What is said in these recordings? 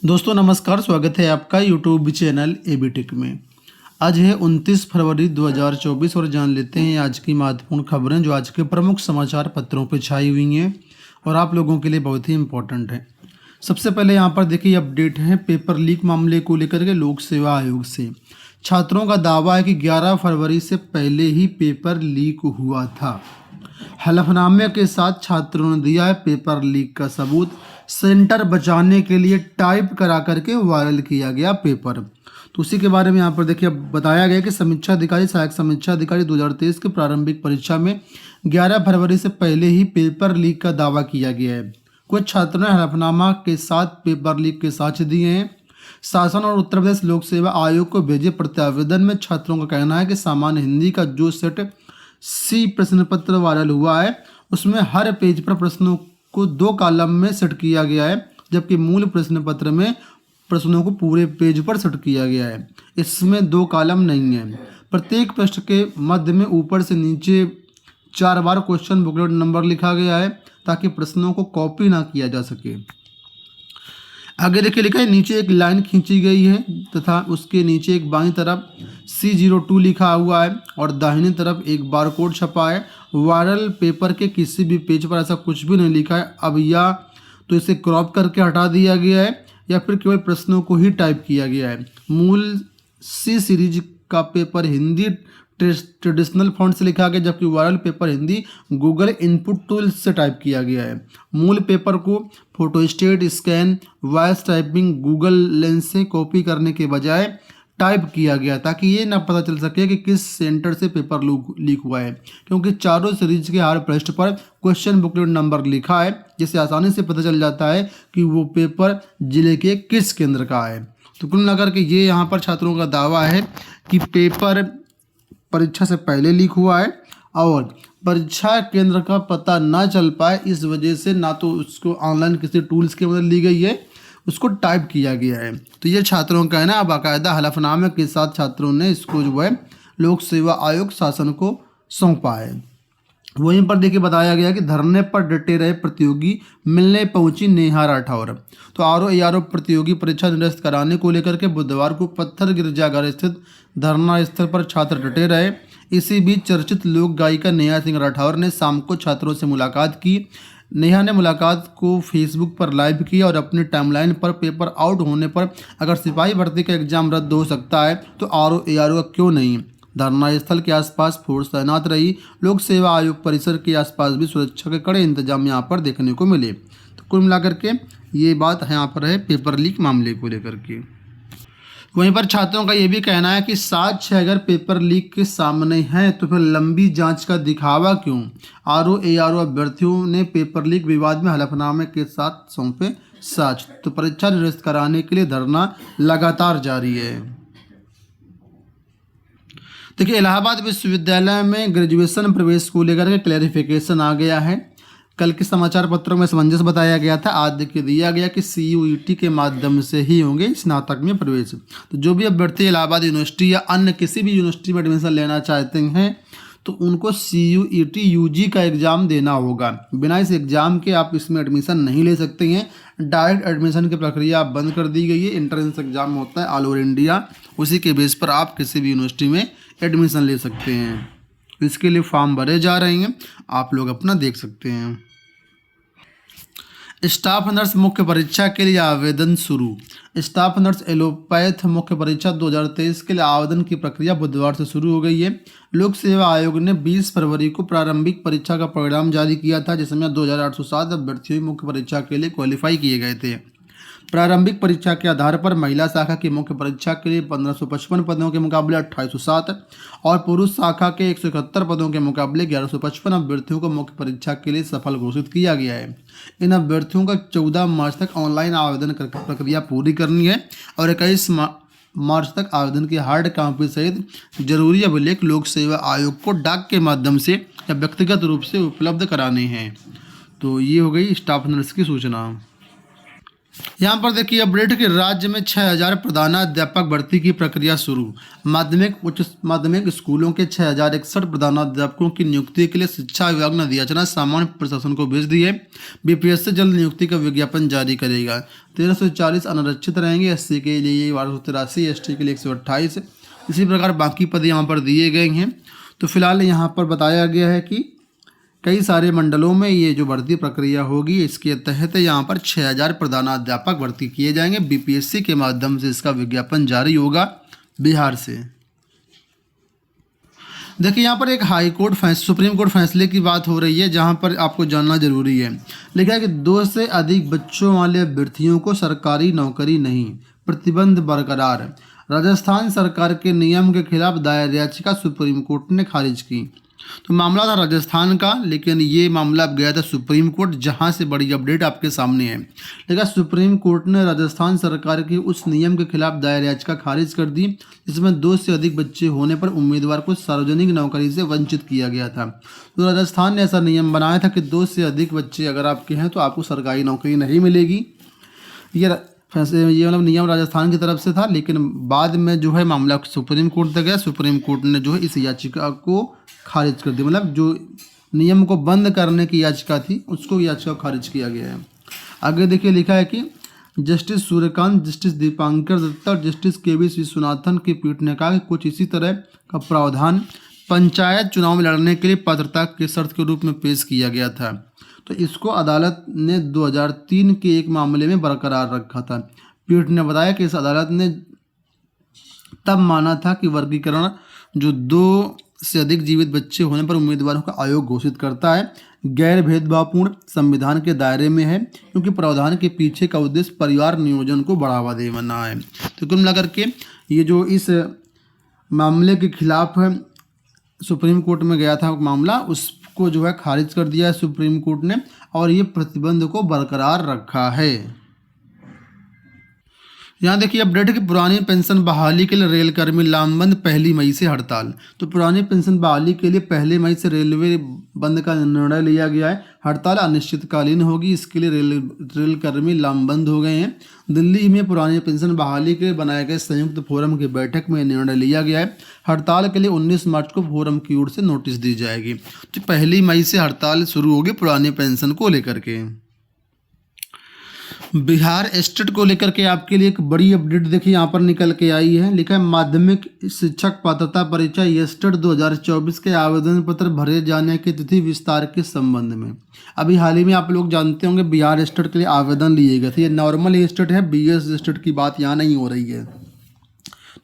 दोस्तों नमस्कार, स्वागत है आपका यूट्यूब चैनल एबीटेक में। आज है 29 फरवरी 2024 और जान लेते हैं आज की महत्वपूर्ण खबरें जो आज के प्रमुख समाचार पत्रों पर छाई हुई हैं और आप लोगों के लिए बहुत ही इम्पोर्टेंट है। सबसे पहले यहाँ पर देखिए अपडेट है पेपर लीक मामले को लेकर के लोक सेवा आयोग से। छात्रों का दावा है कि 11 फरवरी से पहले ही पेपर लीक हुआ था। हलफनामे के साथ छात्रों ने दिया है पेपर लीक का सबूत। सेंटर बचाने के लिए टाइप करा करके वायरल किया गया पेपर। तो उसी के बारे में यहाँ पर देखिए बताया गया कि समीक्षा अधिकारी सहायक समीक्षा अधिकारी 2023 के प्रारंभिक परीक्षा में 11 फरवरी से पहले ही पेपर लीक का दावा किया गया है। कुछ छात्रों ने हलफनामा के साथ पेपर लीक के साक्ष्य दिए हैं। शासन और उत्तर प्रदेश लोक सेवा आयोग को भेजे प्रत्यावेदन में छात्रों का कहना है कि सामान्य हिंदी का जो सेट सी प्रश्न पत्र वायरल हुआ है उसमें हर पेज पर प्रश्नों को 2 कॉलम में सेट किया गया है, जबकि मूल प्रश्न पत्र में प्रश्नों को पूरे पेज पर सेट किया गया है। इसमें 2 कॉलम नहीं है। प्रत्येक पृष्ठ के मध्य में ऊपर से नीचे 4 बार क्वेश्चन बुकलेट नंबर लिखा गया है ताकि प्रश्नों को कॉपी ना किया जा सके। आगे देखिए लिखा है नीचे एक लाइन खींची गई है तथा उसके नीचे एक बाईं तरफ C02 लिखा हुआ है और दाहिनी तरफ एक बारकोड छपा है। वायरल पेपर के किसी भी पेज पर ऐसा कुछ भी नहीं लिखा है। अब या तो इसे क्रॉप करके हटा दिया गया है या फिर केवल प्रश्नों को ही टाइप किया गया है। मूल C सीरीज का पेपर हिंदी ट्रेडिशनल फॉन्ट से लिखा गया, जबकि viral paper Hindi Google input tool से टाइप किया गया है। मूल पेपर को photostat scan voice typing Google lens से कॉपी करने के बजाय टाइप किया गया ताकि ये ना पता चल सके कि किस सेंटर से पेपर लीक हुआ है, क्योंकि चारों सीरीज के हर पृष्ठ पर क्वेश्चन बुकलेट नंबर लिखा है जिससे आसानी से पता चल जाता है कि वो पेपर जिले के किस केंद्र का है। तो कुल मिलाकर के ये यहाँ पर छात्रों का दावा है कि पेपर परीक्षा से पहले लीक हुआ है और परीक्षा केंद्र का पता ना चल पाए इस वजह से ना तो उसको ऑनलाइन किसी टूल्स की मदद ली गई है, उसको टाइप किया गया है। तो ये छात्रों का है ना बाकायदा हलफनामे के साथ छात्रों ने इसको जो है लोक सेवा आयोग शासन को सौंपा है। वहीं पर देखिए बताया गया कि धरने पर डटे रहे प्रतियोगी मिलने पहुंची नेहा राठौर। तो ARO प्रतियोगी परीक्षा निरस्त कराने को लेकर के बुधवार को पत्थर गिरजाघर स्थित धरना स्थल पर छात्र डटे रहे। इसी बीच चर्चित लोक गायिका नेहा सिंह राठौर ने शाम को छात्रों से मुलाकात की। नेहा ने मुलाकात को फेसबुक पर लाइव किया और अपनी टाइमलाइन पर पेपर आउट होने पर अगर सिपाही भर्ती का एग्जाम रद्द हो सकता है तो ARO क्यों नहीं। धरना स्थल के आसपास फोर्स तैनात रही। लोक सेवा आयोग परिसर के आसपास भी सुरक्षा के कड़े इंतजाम यहाँ पर देखने को मिले। तो कुल मिलाकर के ये बात यहाँ पर है पेपर लीक मामले को लेकर के। वहीं पर छात्रों का ये भी कहना है कि साक्ष्य अगर पेपर लीक के सामने हैं तो फिर लंबी जांच का दिखावा क्यों। ARO अभ्यर्थियों ने पेपर लीक विवाद में हलफनामे के साथ सौंपे साक्ष्य। तो परीक्षा निरस्त कराने के लिए धरना लगातार जारी है। देखिए इलाहाबाद विश्वविद्यालय में ग्रेजुएशन प्रवेश को लेकर के क्लैरिफिकेशन आ गया है। कल के समाचार पत्रों में समंजस बताया गया था, आज देखिए दिया गया कि CUET के माध्यम से ही होंगे स्नातक में प्रवेश। तो जो भी अभ्यर्थी इलाहाबाद यूनिवर्सिटी या अन्य किसी भी यूनिवर्सिटी में एडमिशन लेना चाहते हैं तो उनको CUET UG का एग्ज़ाम देना होगा। बिना इस एग्ज़ाम के आप इसमें एडमिशन नहीं ले सकते हैं। डायरेक्ट एडमिशन की प्रक्रिया बंद कर दी गई है। एंट्रेंस एग्ज़ाम होता है ऑल ओवर इंडिया, उसी के बेस पर आप किसी भी यूनिवर्सिटी में एडमिशन ले सकते हैं। इसके लिए फॉर्म भरे जा रहे हैं, आप लोग अपना देख सकते हैं। स्टाफ नर्स मुख्य परीक्षा के लिए आवेदन शुरू। स्टाफ नर्स एलोपैथ मुख्य परीक्षा 2023 के लिए आवेदन की प्रक्रिया बुधवार से शुरू हो गई है। लोक सेवा आयोग ने 20 फरवरी को प्रारंभिक परीक्षा का परिणाम जारी किया था, जिसमें 2807 अभ्यर्थी मुख्य परीक्षा के लिए क्वालिफाई किए गए थे। प्रारंभिक परीक्षा के आधार पर महिला शाखा की मुख्य परीक्षा के लिए 1555 पदों के मुकाबले 2807 और पुरुष शाखा के 171 पदों के मुकाबले 1155 अभ्यर्थियों को मुख्य परीक्षा के लिए सफल घोषित किया गया है। इन अभ्यर्थियों का 14 मार्च तक ऑनलाइन आवेदन प्रक्रिया पूरी करनी है और 21 मार्च तक आवेदन की हार्ड कॉपी सहित जरूरी अभिलेख लोक सेवा आयोग को डाक के माध्यम से या व्यक्तिगत रूप से उपलब्ध कराने हैं। तो ये हो गई स्टाफ नर्स की सूचना। यहाँ पर देखिए अपडेट कि राज्य में 6000 प्रधानाध्यापक भर्ती की प्रक्रिया शुरू। माध्यमिक उच्च माध्यमिक स्कूलों के 6061 प्रधानाध्यापकों की नियुक्ति के लिए शिक्षा विभाग ने अधिसूचना सामान्य प्रशासन को भेज दी है। बीपीएससी जल्द नियुक्ति का विज्ञापन जारी करेगा। 1340 अनारक्षित रहेंगे, एससी के लिए 1283, एसटी के लिए 128, इसी प्रकार बाकी पद यहाँ पर दिए गए हैं। तो फिलहाल यहाँ पर बताया गया है कि कई सारे मंडलों में ये जो भर्ती प्रक्रिया होगी, इसके तहत यहाँ पर 6000 प्रधानाध्यापक भर्ती किए जाएंगे। बीपीएससी के माध्यम से इसका विज्ञापन जारी होगा बिहार से। देखिए यहाँ पर एक सुप्रीम कोर्ट फैसले की बात हो रही है, जहाँ पर आपको जानना जरूरी है। लिखा है कि 2 से अधिक बच्चों वाले अभ्यर्थियों को सरकारी नौकरी नहीं, प्रतिबंध बरकरार। राजस्थान सरकार के नियम के खिलाफ दायर याचिका सुप्रीम कोर्ट ने खारिज की। तो मामला था राजस्थान का, लेकिन ये मामला अब गया था सुप्रीम कोर्ट, जहां से बड़ी अपडेट आपके सामने है। लेकिन सुप्रीम कोर्ट ने राजस्थान सरकार के उस नियम के खिलाफ दायर याचिका खारिज कर दी जिसमें 2 से अधिक बच्चे होने पर उम्मीदवार को सार्वजनिक नौकरी से वंचित किया गया था। तो राजस्थान ने ऐसा नियम बनाया था कि 2 से अधिक बच्चे अगर आपके हैं तो आपको सरकारी नौकरी नहीं मिलेगी। ये मतलब नियम राजस्थान की तरफ से था, लेकिन बाद में जो है मामला सुप्रीम कोर्ट तक गया। सुप्रीम कोर्ट ने जो है इस याचिका को खारिज कर दिया, मतलब जो नियम को बंद करने की याचिका थी उसको याचिका खारिज किया गया है। आगे देखिए लिखा है कि जस्टिस सूर्यकांत, जस्टिस दीपांकर दत्ता और जस्टिस के.वी. विश्वनाथन की पीठ ने कहा कि कुछ इसी तरह का प्रावधान पंचायत चुनाव में लड़ने के लिए पात्रता की शर्त के रूप में पेश किया गया था। तो इसको अदालत ने 2003 के एक मामले में बरकरार रखा था। पीठ ने बताया कि इस अदालत ने तब माना था कि वर्गीकरण जो 2 से अधिक जीवित बच्चे होने पर उम्मीदवारों का आयोग घोषित करता है गैर भेदभावपूर्ण संविधान के दायरे में है, क्योंकि प्रावधान के पीछे का उद्देश्य परिवार नियोजन को बढ़ावा देना है। तो कुल मिलाकर के ये जो इस मामले के खिलाफ सुप्रीम कोर्ट में गया था मामला, उसको जो है खारिज कर दिया है सुप्रीम कोर्ट ने, और ये प्रतिबंध को बरकरार रखा है। यहाँ देखिए अपडेट कि पुरानी पेंशन बहाली के लिए रेल कर्मी लामबंद 1 मई से हड़ताल। तो पुरानी पेंशन बहाली के लिए 1 मई से रेलवे बंद का निर्णय लिया गया है। हड़ताल अनिश्चितकालीन होगी, इसके लिए रेल कर्मी लामबंद हो गए हैं। दिल्ली में पुरानी पेंशन बहाली के बनाए गए संयुक्त फोरम की बैठक में निर्णय लिया गया है। हड़ताल के लिए 19 मार्च को फोरम की ओर से नोटिस दी जाएगी। तो 1 मई से हड़ताल शुरू होगी पुरानी पेंशन को लेकर के। बिहार स्टेट को लेकर के आपके लिए एक बड़ी अपडेट देखिए यहाँ पर निकल के आई है। लिखा है माध्यमिक शिक्षक पात्रता परीक्षा स्टेट 2024 के आवेदन पत्र भरे जाने की तिथि विस्तार के संबंध में अभी हाल ही में आप लोग जानते होंगे बिहार स्टेट के लिए आवेदन लिए गए थे। ये नॉर्मल स्टेट है, बीएस स्टेट की बात यहाँ नहीं हो रही है।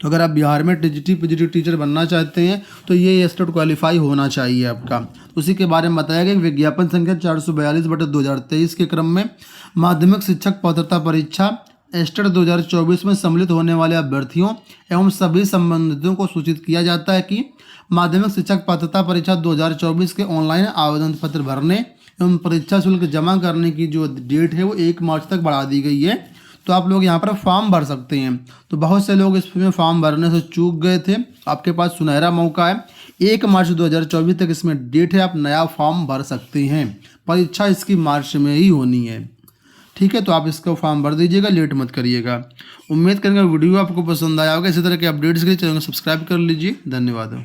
तो अगर आप बिहार में टीजीटी पीजीटी टीचर बनना चाहते हैं तो ये स्टेट क्वालिफाई होना चाहिए आपका। उसी के बारे में बताया गया विज्ञापन संख्या 442/2023 के क्रम में माध्यमिक शिक्षक पात्रता परीक्षा स्टेट 2024 में सम्मिलित होने वाले अभ्यर्थियों एवं सभी संबंधितों को सूचित किया जाता है कि माध्यमिक शिक्षक पात्रता परीक्षा 2024 के ऑनलाइन आवेदन पत्र भरने एवं परीक्षा शुल्क जमा करने की जो डेट है वो 1 मार्च तक बढ़ा दी गई है। तो आप लोग यहाँ पर फॉर्म भर सकते हैं। तो बहुत से लोग इसमें फॉर्म भरने से चूक गए थे, आपके पास सुनहरा मौका है। 1 मार्च 2024 तक इसमें डेट है, आप नया फॉर्म भर सकते हैं। परीक्षा इसकी मार्च में ही होनी है, ठीक है। तो आप इसका फॉर्म भर दीजिएगा, लेट मत करिएगा। उम्मीद करेंगे वीडियो आपको पसंद आया होगा। इसी तरह के अपडेट्स के लिए चैनल को सब्सक्राइब कर लीजिए। धन्यवाद।